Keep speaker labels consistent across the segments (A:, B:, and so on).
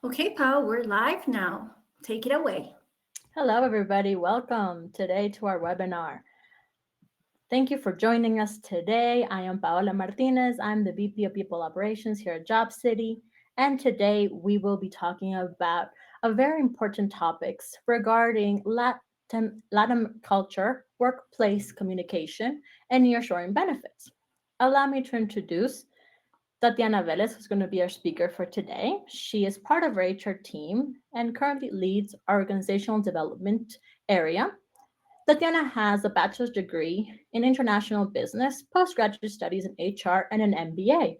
A: Okay, Paul, we're live now. Take it away.
B: Hello, everybody. Welcome today to our webinar. Thank you for joining us today. I am Paola Martinez. I'm the VP of People Operations here at Job City. And today we will be talking about a very important topics regarding LatAm culture, workplace communication, and nearshoring benefits. Allow me to introduce Tatiana Velez, who's going to be our speaker for today. She is part of our HR team and currently leads our organizational development area. Tatiana has a bachelor's degree in international business, postgraduate studies in HR, and an MBA.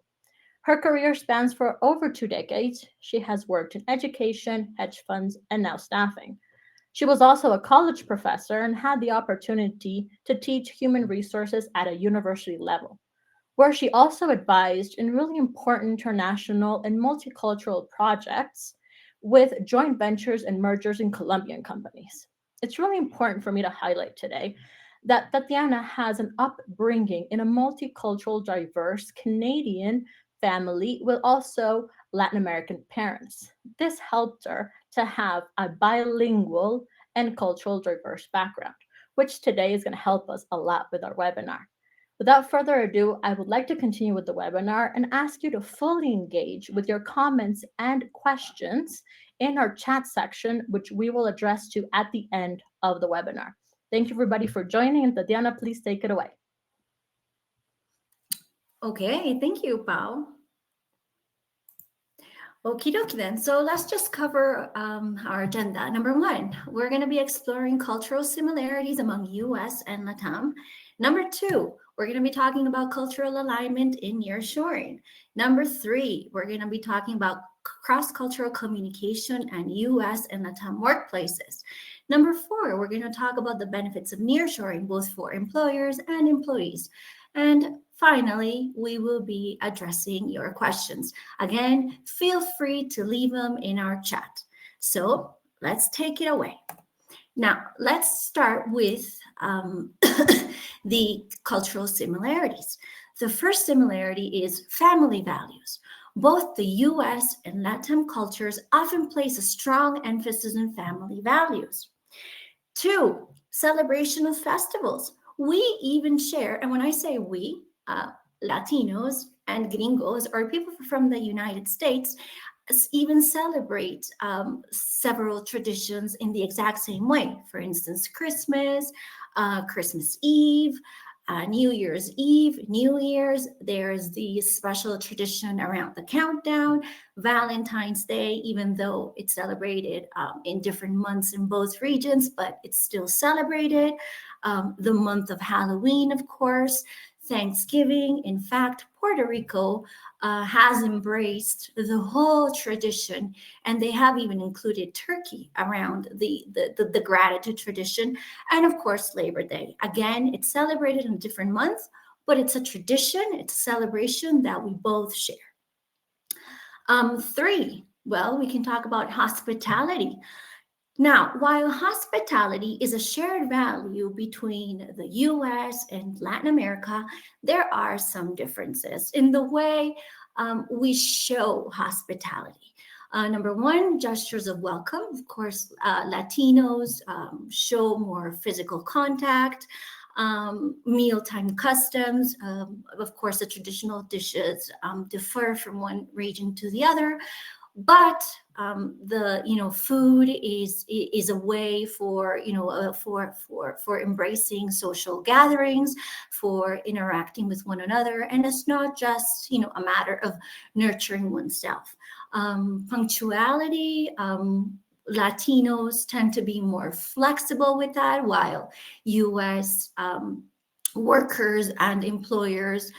B: Her career spans for over 2 decades. She has worked in education, hedge funds, and now staffing. She was also a college professor and had the opportunity to teach human resources at a university level, where she also advised in really important international and multicultural projects with joint ventures and mergers in Colombian companies. It's really important for me to highlight today that Tatiana has an upbringing in a multicultural, diverse Canadian family with also Latin American parents. This helped her to have a bilingual and cultural diverse background, which today is going to help us a lot with our webinar. Without further ado, I would like to continue with the webinar and ask you to fully engage with your comments and questions in our chat section, which we will address to at the end of the webinar. Thank you, everybody, for joining. And Tatiana, please take it away.
A: Okay, thank you, Paul. Okie dokie then. So let's just cover our agenda. Number one, we're going to be exploring cultural similarities among US and LATAM. Number two, we're going to be talking about cultural alignment in nearshoring. Number three, we're going to be talking about cross-cultural communication and US and LATAM workplaces. Number four, we're going to talk about the benefits of nearshoring, both for employers and employees. And finally, we will be addressing your questions. Again, feel free to leave them in our chat. So let's take it away. Now, let's start with the cultural similarities. The first similarity is family values. Both the US and LATAM cultures often place a strong emphasis on family values. Two, celebration of festivals. We even share, and when I say we, Latinos and gringos, or people from the United States, even celebrate several traditions in the exact same way. For instance, Christmas, Christmas Eve, New Year's Eve, New Year's. There's the special tradition around the countdown, Valentine's Day, even though it's celebrated in different months in both regions, but it's still celebrated. The month of Halloween, of course, Thanksgiving. In fact, Puerto Rico has embraced the whole tradition, and they have even included turkey around the gratitude tradition. And of course, Labor Day. Again, it's celebrated in a different month, but it's a tradition, it's a celebration that we both share. Three, well, we can talk about hospitality. Now, while hospitality is a shared value between the US and Latin America, there are some differences in the way we show hospitality. Number one, gestures of welcome. Of course, Latinos show more physical contact. Mealtime customs. Of course, the traditional dishes differ from one region to the other. But the food is a way for for embracing social gatherings, for interacting with one another, and it's not just a matter of nurturing oneself. Punctuality. Latinos tend to be more flexible with that, while U.S. Workers and employers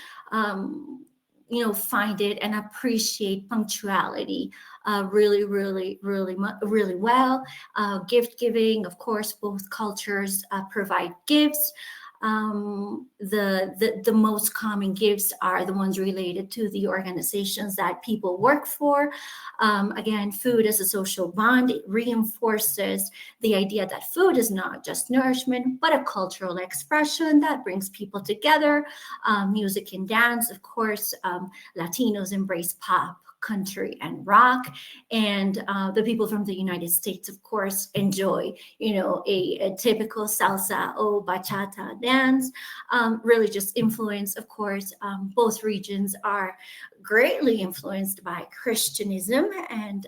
A: find it and appreciate punctuality really well. Gift giving, of course, both cultures provide gifts. The most common gifts are the ones related to the organizations that people work for. Again, food as a social bond, it reinforces the idea that food is not just nourishment, but a cultural expression that brings people together. Music and dance, of course, Latinos embrace pop country and rock. And the people from the United States, of course, enjoy, a typical salsa or bachata dance. Religious influence, of course, both regions are greatly influenced by Christianism and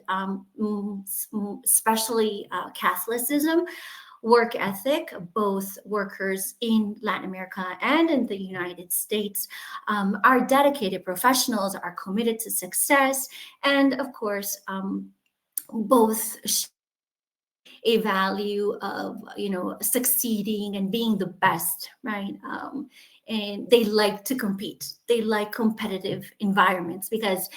A: especially Catholicism. Work ethic, both workers in Latin America and in the United States are dedicated professionals, are committed to success, and of course, both a value of succeeding and being the best, right? And they like to compete. They like competitive environments because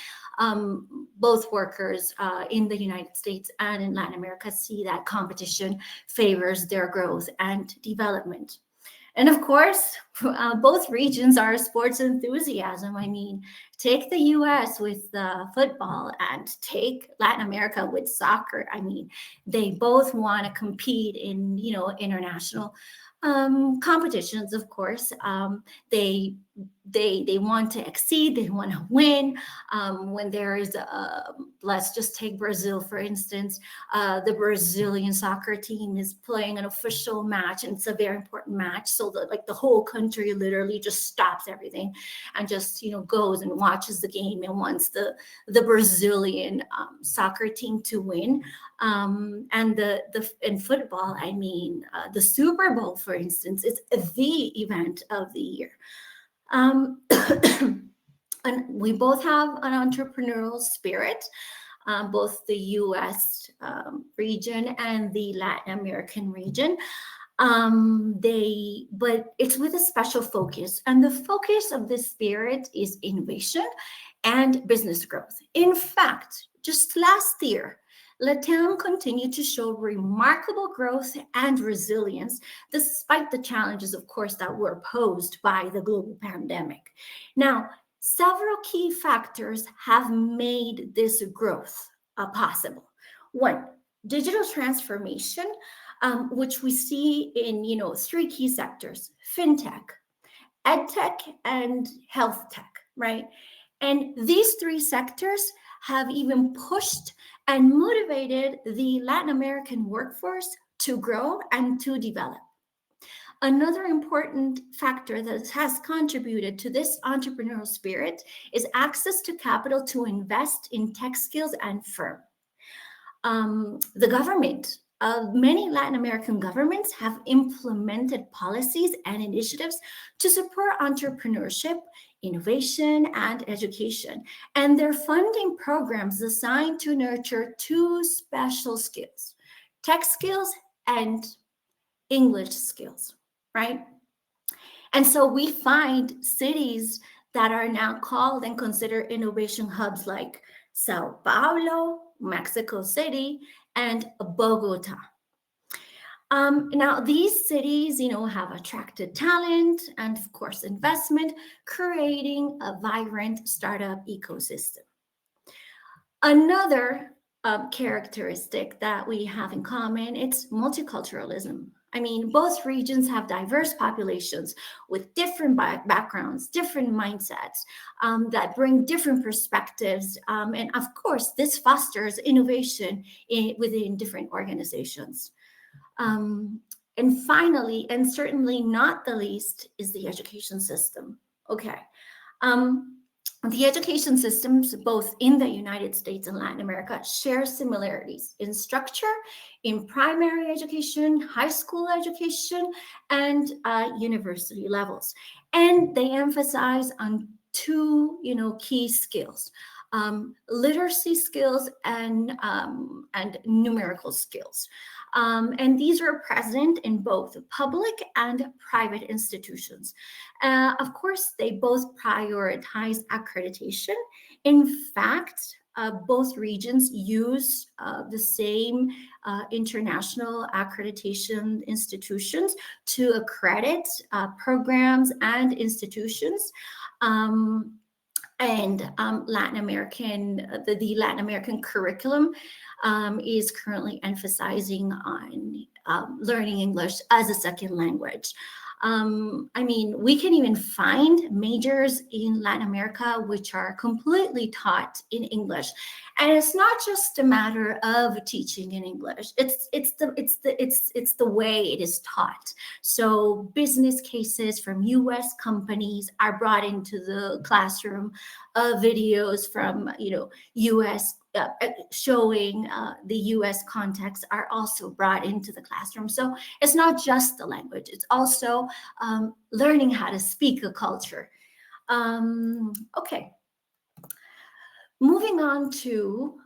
A: both workers in the United States and in Latin America see that competition favors their growth and development. And of course, both regions are sports enthusiasm. I mean, take the US with football and take Latin America with soccer. I mean, they both want to compete in, international competitions, of course. They want to exceed, they want to win. When there is let's just take Brazil, for instance. The Brazilian soccer team is playing an official match, and it's a very important match. So the whole country literally just stops everything and just goes and watches the game and wants the Brazilian soccer team to win. And in football, I mean, the Super Bowl, for instance, is the event of the year. And we both have an entrepreneurial spirit, both the U.S. Region and the Latin American region. But it's with a special focus, and the focus of this spirit is innovation and business growth. In fact, just last year, LatAm continued to show remarkable growth and resilience despite the challenges, of course, that were posed by the global pandemic. Now, several key factors have made this growth possible. One, digital transformation, which we see in three key sectors: fintech, edtech, and health tech, right? And these three sectors have even pushed and motivated the Latin American workforce to grow and to develop. Another important factor that has contributed to this entrepreneurial spirit is access to capital to invest in tech skills and firm. The government, many Latin American governments have implemented policies and initiatives to support entrepreneurship, innovation, and education. And their funding programs designed to nurture two special skills: tech skills and English skills, right? And so we find cities that are now called and considered innovation hubs like Sao Paulo, Mexico City, and Bogota. Now, these cities, have attracted talent and, of course, investment, creating a vibrant startup ecosystem. Another characteristic that we have in common, it's multiculturalism. I mean, both regions have diverse populations with different backgrounds, different mindsets that bring different perspectives. And of course, this fosters innovation within different organizations. And finally, and certainly not the least, is the education system. Okay. The education systems, both in the United States and Latin America, share similarities in structure, in primary education, high school education, and university levels. And they emphasize on two, key skills: literacy skills and numerical skills. And these are present in both public and private institutions. Of course, they both prioritize accreditation. In fact, both regions use the same international accreditation institutions to accredit programs and institutions. And Latin American, the Latin American curriculum is currently emphasizing on learning English as a second language. I mean, we can even find majors in Latin America which are completely taught in English, and it's not just a matter of teaching in English. It's the way it is taught. So business cases from U.S. companies are brought into the classroom. Videos from U.S. Showing the U.S. context are also brought into the classroom. So it's not just the language; it's also learning how to speak a culture. Okay, moving on to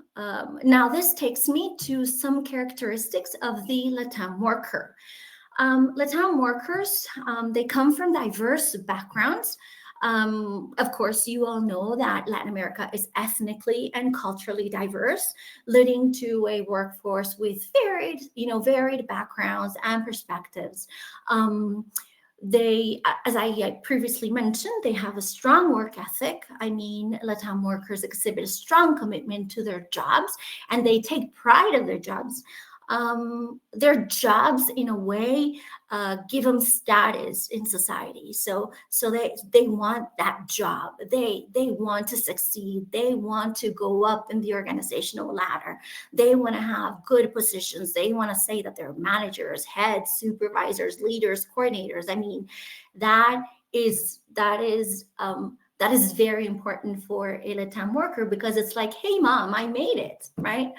A: now, this takes me to some characteristics of the LatAm worker. LatAm workers, they come from diverse backgrounds. Of course, you all know that Latin America is ethnically and culturally diverse, leading to a workforce with varied backgrounds and perspectives. They, as I previously mentioned, they have a strong work ethic. I mean, LatAm workers exhibit a strong commitment to their jobs, and they take pride of their jobs. Their jobs, in a way, give them status in society. So they want that job. They want to succeed. They want to go up in the organizational ladder. They want to have good positions. They want to say that they're managers, heads, supervisors, leaders, coordinators. I mean, that is very important for a LatAm worker, because it's like, hey, mom, I made it, right?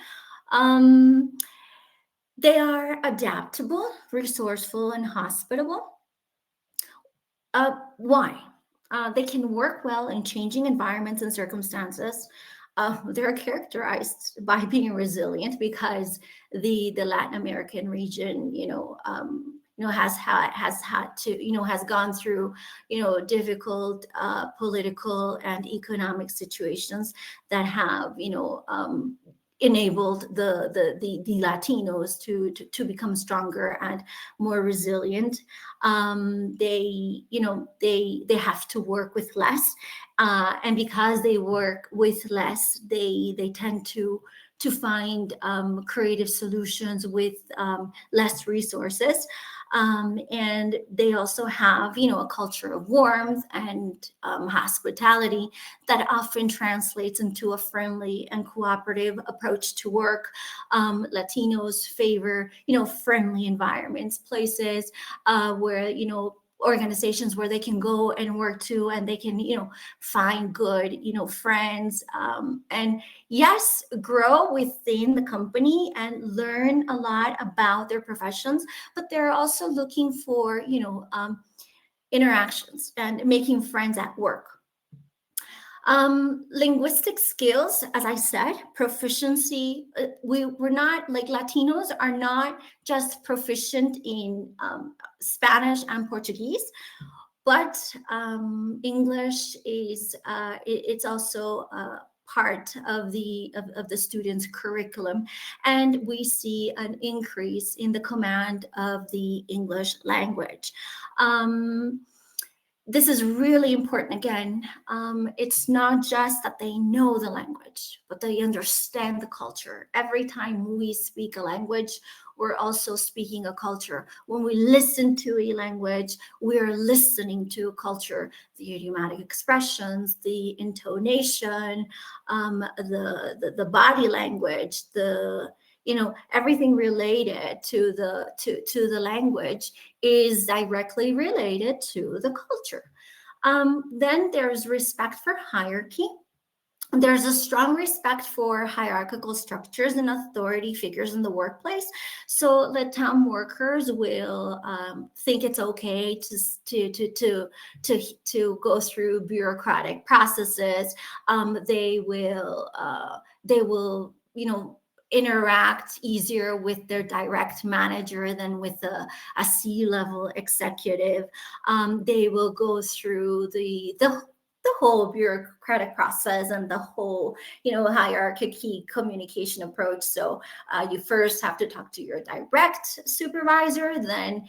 A: They are adaptable, resourceful, and hospitable. Why? They can work well in changing environments and circumstances. They're characterized by being resilient, because the Latin American region, has gone through, difficult political and economic situations that have, enabled the Latinos to become stronger and more resilient. They have to work with less, and because they work with less, they tend to find creative solutions with less resources. And they also have, a culture of warmth and hospitality that often translates into a friendly and cooperative approach to work. Latinos favor, friendly environments, places where, organizations where they can go and work to, and they can, find good, friends, and yes, grow within the company and learn a lot about their professions, but they're also looking for, interactions and making friends at work. Linguistic skills, as I said, proficiency. We're not, like, Latinos are not just proficient in Spanish and Portuguese, but English is it's also part of the students' curriculum, and we see an increase in the command of the English language. This is really important. Again, it's not just that they know the language, but they understand the culture. Every time we speak a language, we're also speaking a culture. When we listen to a language, we're listening to a culture, the idiomatic expressions, the intonation, the body language, everything related to the language is directly related to the culture. Then there's respect for hierarchy. There's a strong respect for hierarchical structures and authority figures in the workplace. So LatAm workers will think it's okay to go through bureaucratic processes. They will interact easier with their direct manager than with a C-level executive. They will go through the whole bureaucratic process and the whole, hierarchy communication approach. So you first have to talk to your direct supervisor, then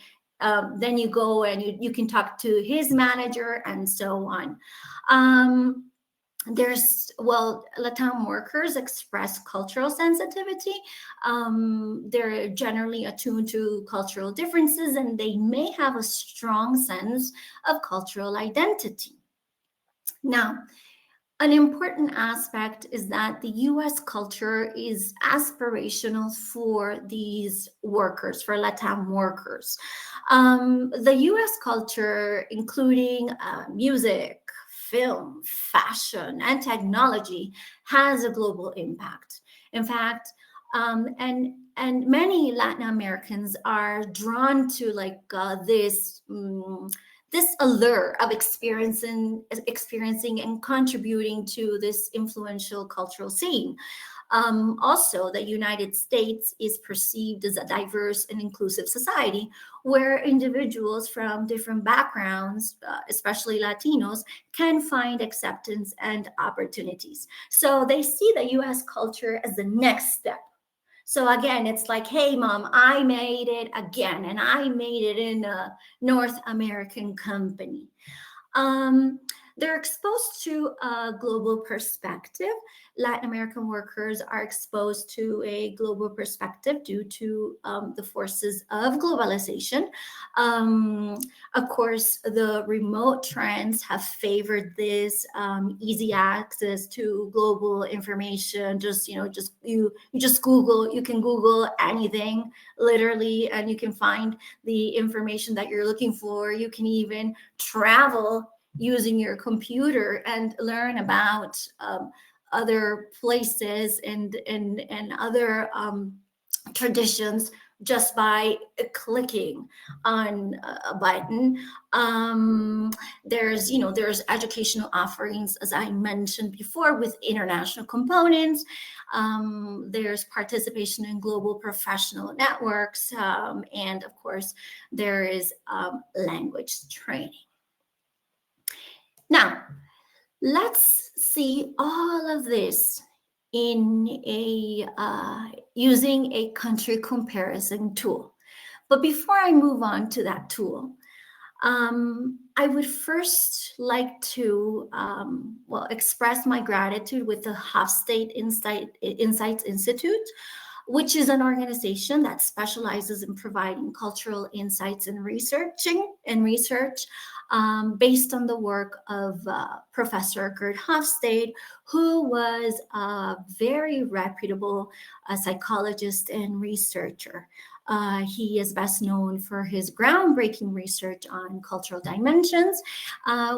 A: you go and you can talk to his manager, and so on. LatAm workers express cultural sensitivity. They're generally attuned to cultural differences, and they may have a strong sense of cultural identity. Now, an important aspect is that the US culture is aspirational for these workers, for LATAM workers. The US culture, including music, film, fashion, and technology, has a global impact. In fact, and many Latin Americans are drawn to this allure of experiencing and contributing to this influential cultural scene. Also, the United States is perceived as a diverse and inclusive society where individuals from different backgrounds, especially Latinos, can find acceptance and opportunities. So they see the US culture as the next step. So again, it's like, hey, mom, I made it again, and I made it in a North American company. Um, they're exposed to a global perspective. Latin American workers are exposed to a global perspective due to the forces of globalization. Um, of course, the remote trends have favored this easy access to global information. You just Google, you can Google anything literally, and you can find the information that you're looking for. You can even travel using your computer and learn about other places and other traditions just by clicking on a button. There's educational offerings, as I mentioned before, with international components. There's participation in global professional networks, and of course, there is language training. Now, let's see all of this in using a country comparison tool. But before I move on to that tool, I would first like to express my gratitude with the Hofstede Insights Institute, which is an organization that specializes in providing cultural insights and research based on the work of Professor Gerd Hofstede, who was a very reputable psychologist and researcher. He is best known for his groundbreaking research on cultural dimensions,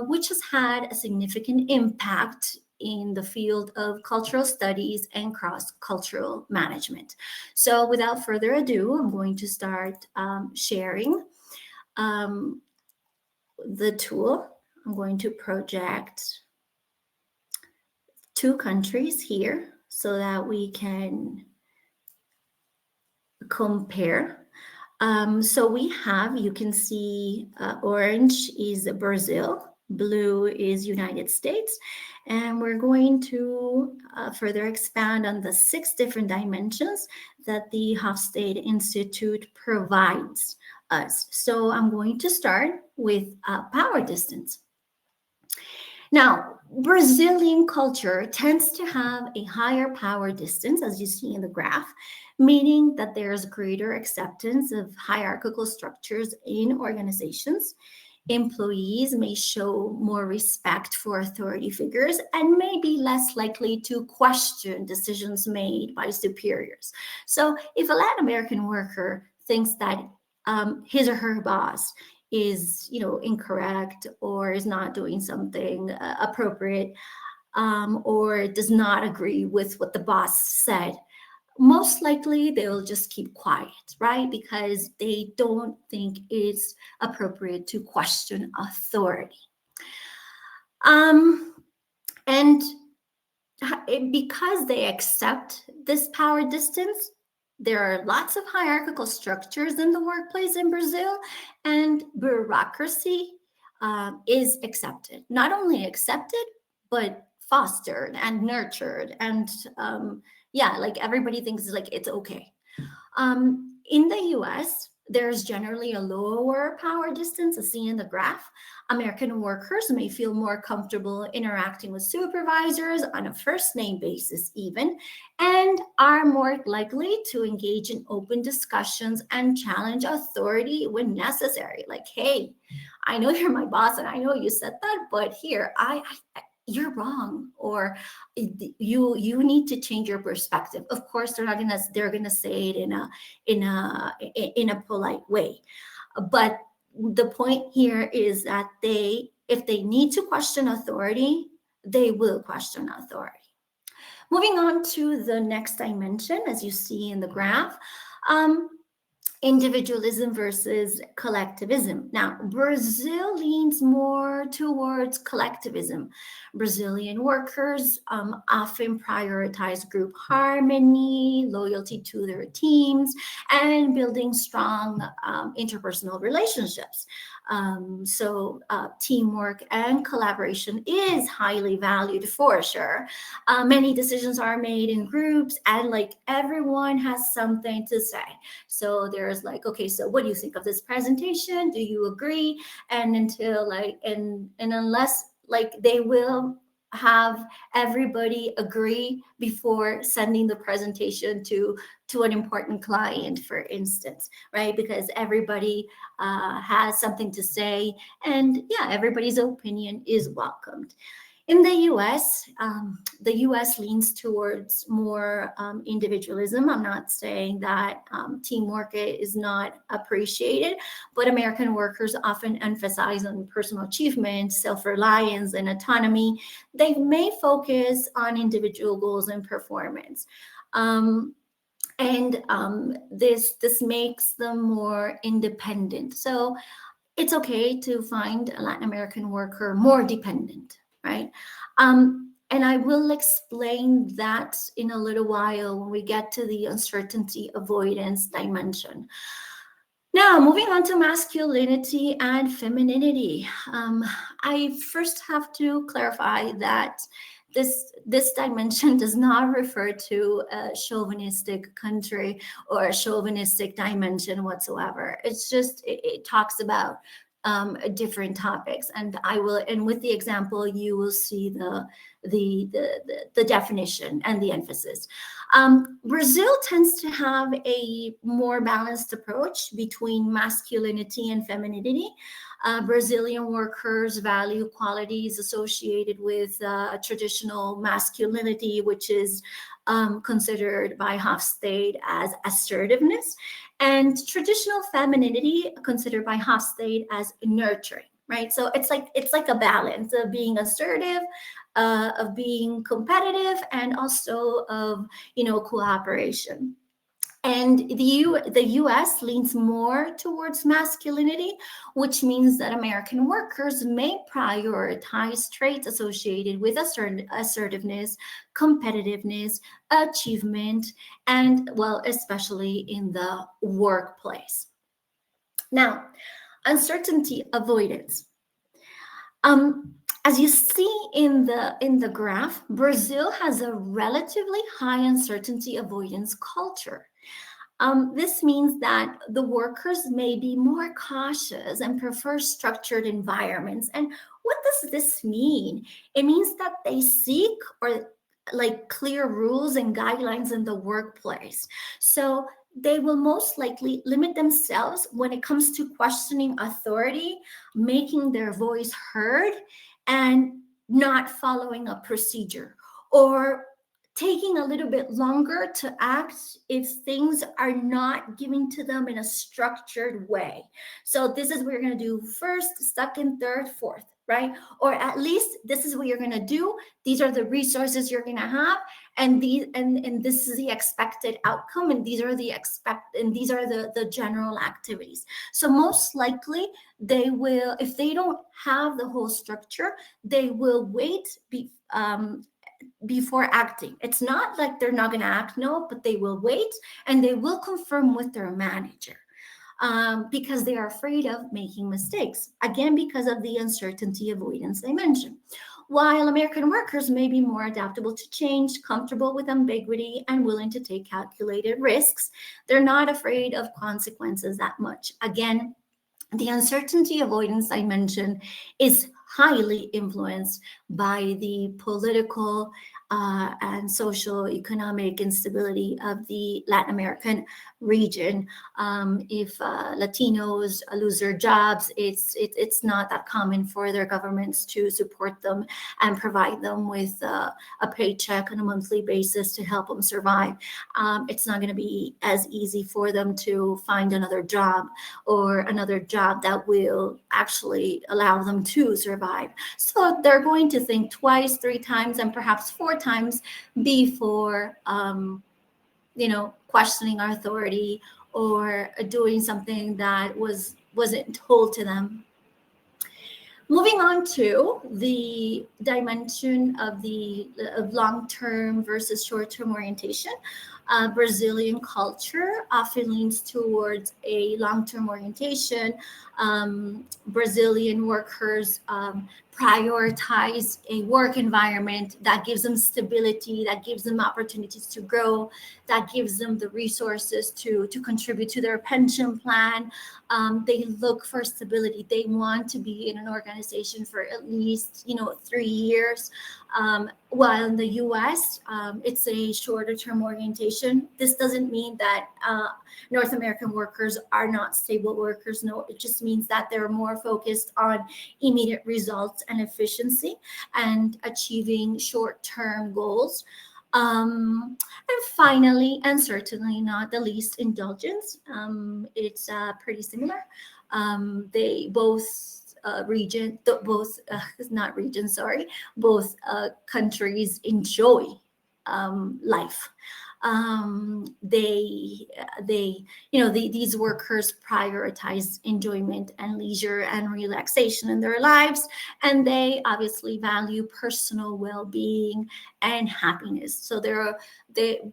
A: which has had a significant impact in the field of cultural studies and cross-cultural management. So without further ado, I'm going to start sharing the tool. I'm going to project 2 countries here so that we can compare. So we have, you can see orange is Brazil, blue is United States, and we're going to further expand on the 6 different dimensions that the Hofstede Institute provides us. So I'm going to start with power distance. Now, Brazilian culture tends to have a higher power distance, as you see in the graph, meaning that there's greater acceptance of hierarchical structures in organizations. Employees may show more respect for authority figures and may be less likely to question decisions made by superiors. So if a Latin American worker thinks that his or her boss is incorrect or is not doing something appropriate, or does not agree with what the boss said, most likely they'll just keep quiet, right? Because they don't think it's appropriate to question authority. And because they accept this power distance, there are lots of hierarchical structures in the workplace in Brazil, and bureaucracy is accepted. Not only accepted, but fostered and nurtured. And like everybody thinks like it's okay. In the US, There's generally a lower power distance, as seen in the graph. American workers may feel more comfortable interacting with supervisors on a first name basis, even, and are more likely to engage in open discussions and challenge authority when necessary. Like, hey, I know you're my boss and I know you said that, but here, you're wrong, or you need to change your perspective. Of course they're gonna say it in a polite way, but the point here is that if they need to question authority, they will question authority. Moving on to the next dimension, as you see in the graph, um, individualism versus collectivism. Now, Brazil leans more towards collectivism. Brazilian workers often prioritize group harmony, loyalty to their teams, and building strong interpersonal relationships. So teamwork and collaboration is highly valued for sure. Many decisions are made in groups, and like everyone has something to say. So there's like, okay, so what do you think of this presentation? Do you agree? And until like, and unless like they will have everybody agree before sending the presentation to an important client, for instance, right? Because everybody has something to say, and yeah, everybody's opinion is welcomed. In the US leans towards more individualism. I'm not saying that teamwork is not appreciated, but American workers often emphasize on personal achievement, self-reliance, and autonomy. They may focus on individual goals and performance. This makes them more independent. So it's okay to find a Latin American worker more dependent, right? And I will explain that in a little while when we get to the uncertainty avoidance dimension. Now, moving on to masculinity and femininity. I first have to clarify that this dimension does not refer to a chauvinistic country or a chauvinistic dimension whatsoever. It's just it talks about different topics, and with the example you will see the definition and the emphasis. Brazil tends to have a more balanced approach between masculinity and femininity. Brazilian workers value qualities associated with traditional masculinity, which is considered by Hofstede as assertiveness, and traditional femininity considered by Hofstede as nurturing. Right, so it's like a balance of being assertive, of being competitive, and also of cooperation. And the US leans more towards masculinity, which means that American workers may prioritize traits associated with assertiveness, competitiveness, achievement, and, well, especially in the workplace. Now, uncertainty avoidance. As you see in the graph, Brazil has a relatively high uncertainty avoidance culture. This means that the workers may be more cautious and prefer structured environments. And what does this mean? It means that they seek or like clear rules and guidelines in the workplace. So they will most likely limit themselves when it comes to questioning authority, making their voice heard, and not following a procedure, or taking a little bit longer to act if things are not given to them in a structured way. So this is what you're going to do first, second, third, fourth, right? Or at least this is what you're going to do. These are the resources you're going to have, and this is the expected outcome, and these are the general activities. So most likely they will, if they don't have the whole structure, they will wait before acting. It's not like they're not going to act, no, but they will wait and they will confirm with their manager because they are afraid of making mistakes. Again, because of the uncertainty avoidance I mentioned. while American workers may be more adaptable to change, comfortable with ambiguity, and willing to take calculated risks. They're not afraid of consequences that much. Again, the uncertainty avoidance I mentioned is highly influenced by the political and social economic instability of the Latin American region. If Latinos lose their jobs, it's not that common for their governments to support them and provide them with a paycheck on a monthly basis to help them survive. It's not going to be as easy for them to find another job or another job that will actually allow them to survive. So they're going to think twice, 3 times, and perhaps 4 times before, questioning our authority or doing something that wasn't told to them. Moving on to the dimension of long-term versus short-term orientation. Brazilian culture often leans towards a long-term orientation. Brazilian workers prioritize a work environment that gives them stability, that gives them opportunities to grow, that gives them the resources to contribute to their pension plan. They look for stability. They want to be in an organization for at least 3 years. While in the U.S., it's a shorter term orientation. This doesn't mean that North American workers are not stable workers. No, it just means that they're more focused on immediate results and efficiency and achieving short-term goals. And finally, and certainly not the least, indulgence. It's pretty similar. They both both countries enjoy life. These workers prioritize enjoyment and leisure and relaxation in their lives, and they obviously value personal well-being and happiness. So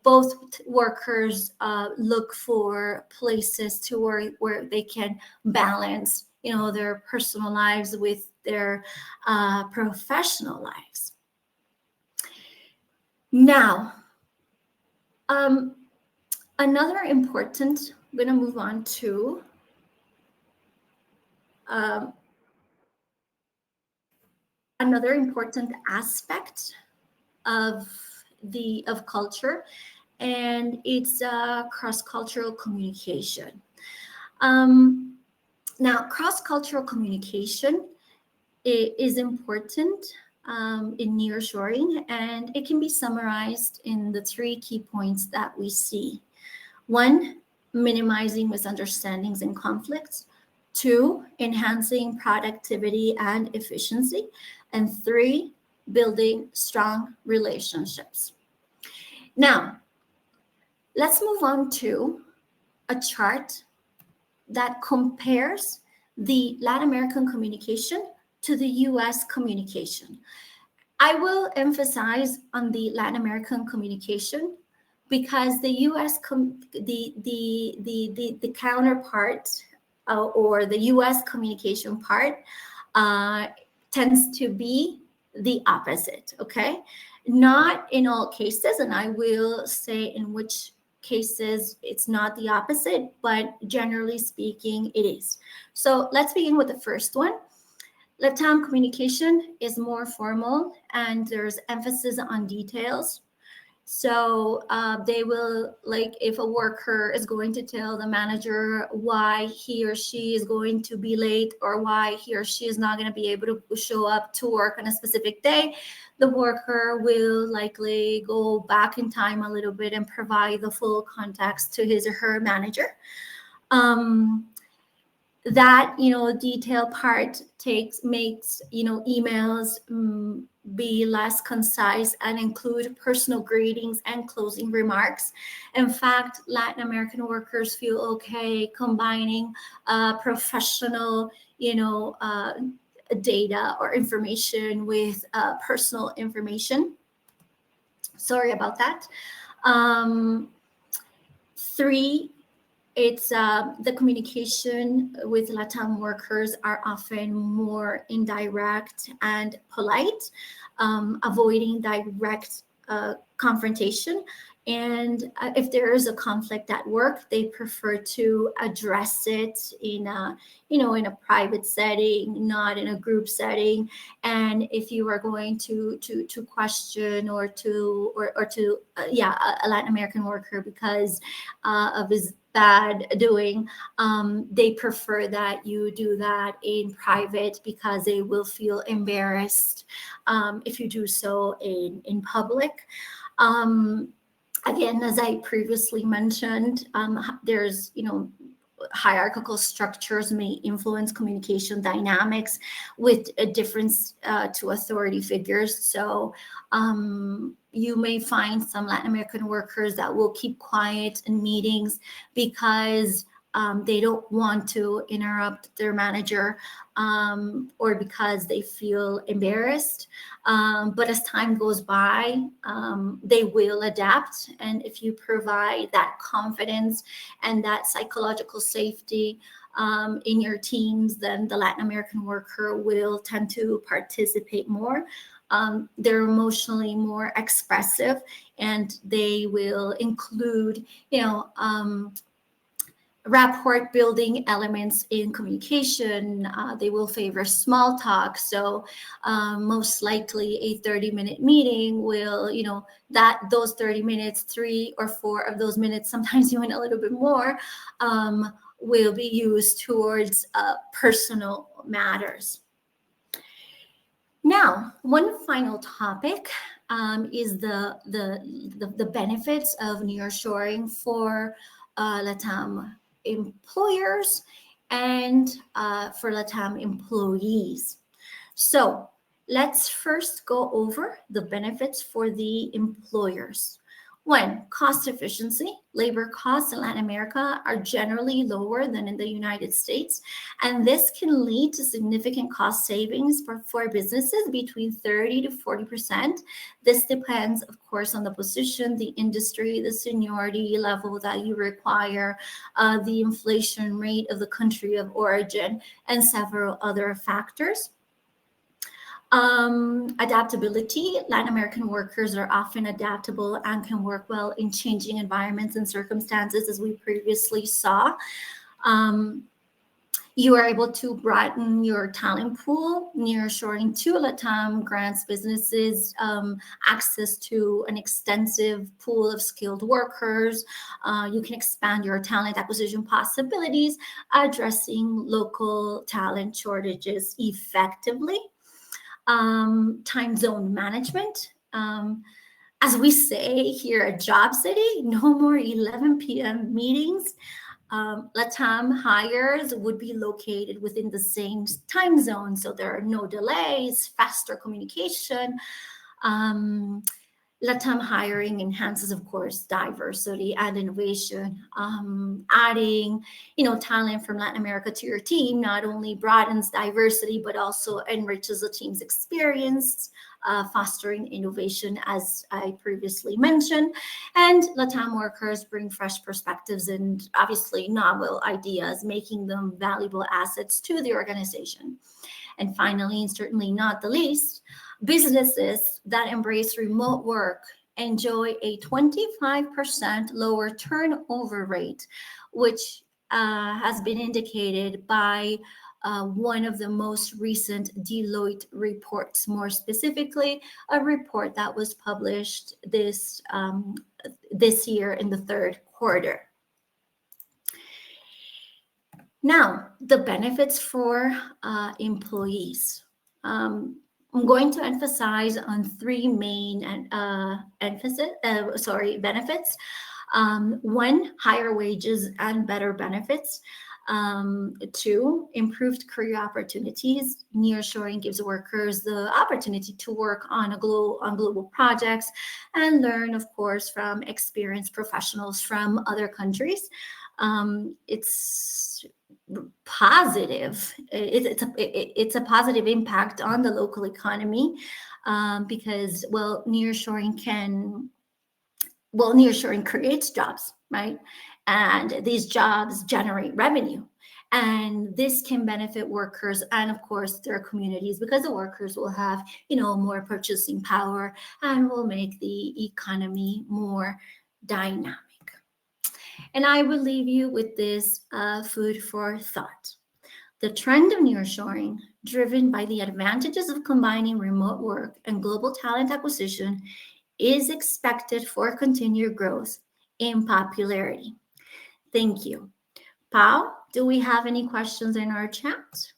A: both workers look for places to where they can balance their personal lives with their professional lives. Now, another important, I'm going to move on to another important aspect of culture, and it's cross-cultural communication. Now, cross-cultural communication is important in nearshoring, and it can be summarized in the 3 key points that we see. 1, minimizing misunderstandings and conflicts. 2, enhancing productivity and efficiency. And 3, building strong relationships. Now, let's move on to a chart that compares the Latin American communication to the U.S. communication. I will emphasize on the Latin American communication because the U.S. the counterpart or the U.S. communication part tends to be the opposite. Okay, not in all cases, and I will say in which cases it's not the opposite, but generally speaking it is. So let's begin with the first one. LatAm communication is more formal and there's emphasis on details. So they will, like, if a worker is going to tell the manager why he or she is going to be late or why he or she is not going to be able to show up to work on a specific day, the worker will likely go back in time a little bit and provide the full context to his or her manager. That detail part makes emails be less concise and include personal greetings and closing remarks. In fact, Latin American workers feel okay combining professional data or information with personal information. Sorry about that. 3, It's the communication with LatAm workers are often more indirect and polite, avoiding direct confrontation. And if there is a conflict at work, they prefer to address it in a, in a private setting, not in a group setting. And if you are going to question a Latin American worker because of his bad doing, they prefer that you do that in private because they will feel embarrassed if you do so in public. Again, as I previously mentioned, there's, hierarchical structures may influence communication dynamics with a difference to authority figures. So you may find some Latin American workers that will keep quiet in meetings because they don't want to interrupt their manager, or because they feel embarrassed. But as time goes by, they will adapt. And if you provide that confidence and that psychological safety in your teams, then the Latin American worker will tend to participate more. They're emotionally more expressive, and they will include, rapport building elements in communication. They will favor small talk. So most likely a 30-minute meeting will, that those 30 minutes, 3 or 4 of those minutes, sometimes even a little bit more, will be used towards personal matters. Now, one final topic is the benefits of nearshoring for LatAm employers and for LatAm employees. So let's first go over the benefits for the employers. One, cost efficiency. Labor costs in Latin America are generally lower than in the United States, and this can lead to significant cost savings for businesses between 30 to 40%. This depends, of course, on the position, the industry, the seniority level that you require, the inflation rate of the country of origin, and several other factors. Adaptability. Latin American workers are often adaptable and can work well in changing environments and circumstances, as we previously saw. You are able to broaden your talent pool. Nearshoring to LatAm grants businesses access to an extensive pool of skilled workers. You can expand your talent acquisition possibilities, addressing local talent shortages effectively. Time zone management. As we say here at Job City, no more 11 p.m. meetings. LatAm hires would be located within the same time zone, so there are no delays, faster communication. LatAm hiring enhances, of course, diversity and innovation. Adding, talent from Latin America to your team not only broadens diversity, but also enriches the team's experience, fostering innovation, as I previously mentioned. And LatAm workers bring fresh perspectives and obviously novel ideas, making them valuable assets to the organization. And finally, and certainly not the least, businesses that embrace remote work enjoy a 25% lower turnover rate, which has been indicated by one of the most recent Deloitte reports, more specifically, a report that was published this year in the third quarter. Now, the benefits for employees. I'm going to emphasize on 3 main benefits. 1, higher wages and better benefits. 2, improved career opportunities. Nearshoring gives workers the opportunity to work on global projects and learn, of course, from experienced professionals from other countries. It's positive. It's a positive impact on the local economy because, nearshoring creates jobs, right? and these jobs generate revenue. And this can benefit workers and, of course, their communities, because the workers will have, more purchasing power and will make the economy more dynamic. And I will leave you with this food for thought. The trend of nearshoring, driven by the advantages of combining remote work and global talent acquisition, is expected for continued growth in popularity. Thank you. Pau, do we have any questions in our chat?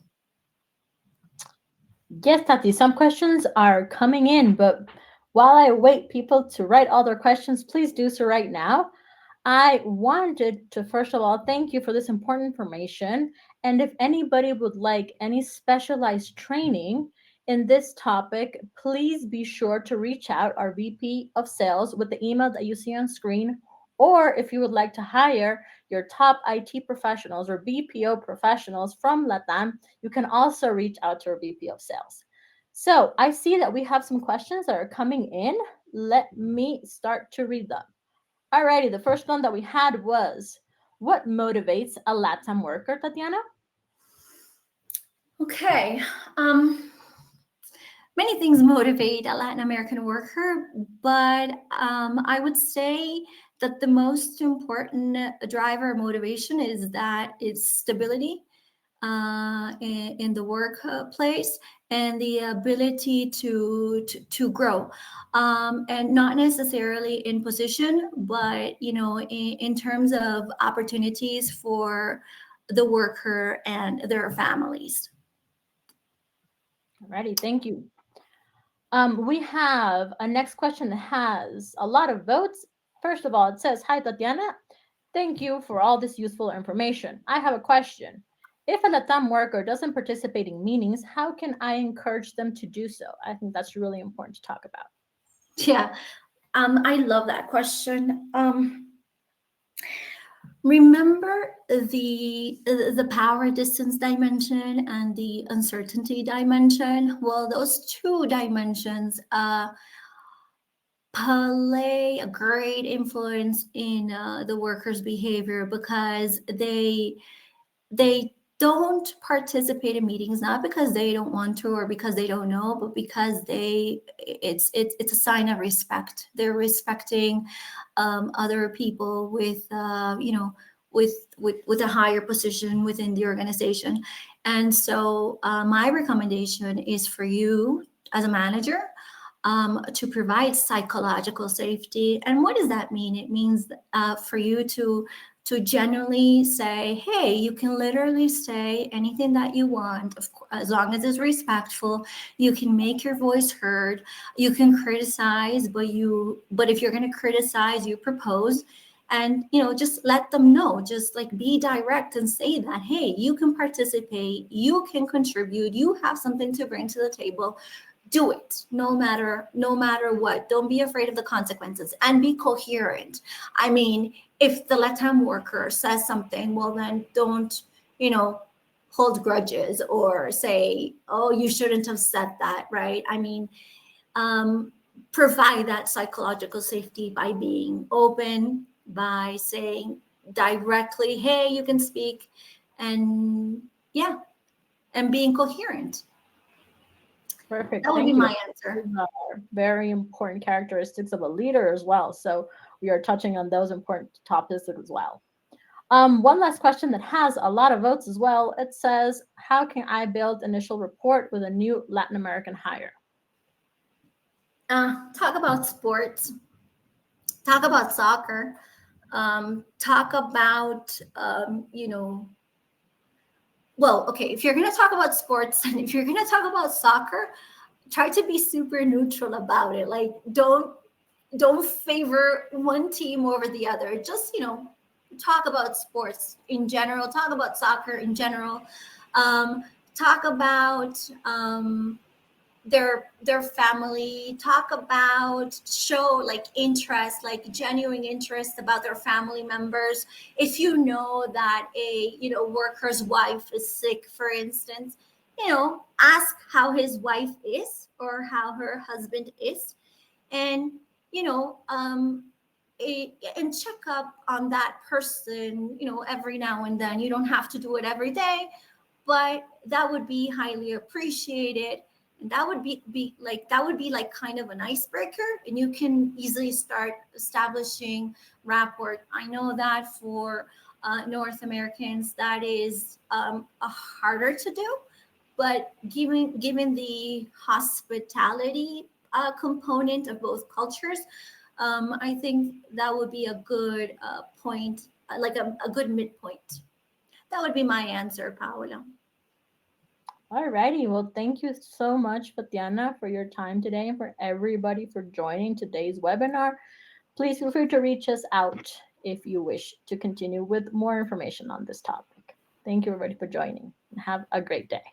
B: Yes, Tati, some questions are coming in, but while I wait people to write all their questions, please do so right now. I wanted to, first of all, thank you for this important information. And if anybody would like any specialized training in this topic, please be sure to reach out our VP of Sales with the email that you see on screen. Or if you would like to hire your top IT professionals or BPO professionals from LatAm, you can also reach out to our VP of Sales. So I see that we have some questions that are coming in. Let me start to read them. Alrighty, the first one that we had was, what motivates a LatAm worker, Tatiana?
A: Okay. Many things motivate a Latin American worker, but I would say that the most important driver motivation is that it's stability in the workplace and the ability to grow, and not necessarily in position, but in terms of opportunities for the worker and their families.
B: Alrighty, thank you. We have a next question that has a lot of votes. First of all, it says, hi, Tatiana. Thank you for all this useful information. I have a question. If a LATAM worker doesn't participate in meetings, how can I encourage them to do so? I think that's really important to talk about.
A: Yeah, I love that question. Remember the power distance dimension and the uncertainty dimension? Well, those two dimensions play a great influence in the workers' behavior, because they don't participate in meetings not because they don't want to or because they don't know, but because it's a sign of respect. They're respecting other people with with a higher position within the organization. And so my recommendation is for you as a manager to provide psychological safety. And what does that mean? It means for you to genuinely say, hey, you can literally say anything that you want, as long as it's respectful. You can make your voice heard. You can criticize, but if you're going to criticize, you propose. And just let them know, just like be direct and say that, hey, you can participate, you can contribute, you have something to bring to the table. Do it, no matter what. Don't be afraid of the consequences, and be coherent. I mean, if the LatAm worker says something, well, then don't hold grudges or say, oh, you shouldn't have said that, right? I mean, provide that psychological safety by being open, by saying directly, hey, you can speak, and and being coherent.
B: Perfect.
A: That would be
B: Thank you.
A: my answer.
B: Very important characteristics of a leader as well. So we are touching on those important topics as well. One last question that has a lot of votes as well. It says, how can I build initial rapport with a new Latin American hire?
A: Talk about sports. Talk about soccer. Talk about well, okay, if you're going to talk about sports and if you're going to talk about soccer, try to be super neutral about it. Like, don't favor one team over the other. Just talk about sports in general. Talk about soccer in general. Talk about their family. Talk about, show like interest, like genuine interest about their family members. If you know that a worker's wife is sick, for instance, ask how his wife is or how her husband is. And and check up on that person, every now and then. You don't have to do it every day, but that would be highly appreciated. And that would be like kind of an icebreaker, and you can easily start establishing rapport. I know that for North Americans, that is a harder to do, but given the hospitality component of both cultures, I think that would be a good point, like a good midpoint. That would be my answer, Paola.
B: Alrighty, well, thank you so much, Fatiana, for your time today and for everybody for joining today's webinar. Please feel free to reach us out if you wish to continue with more information on this topic. Thank you, everybody, for joining, and have a great day.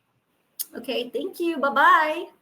A: Okay, thank you. Bye bye.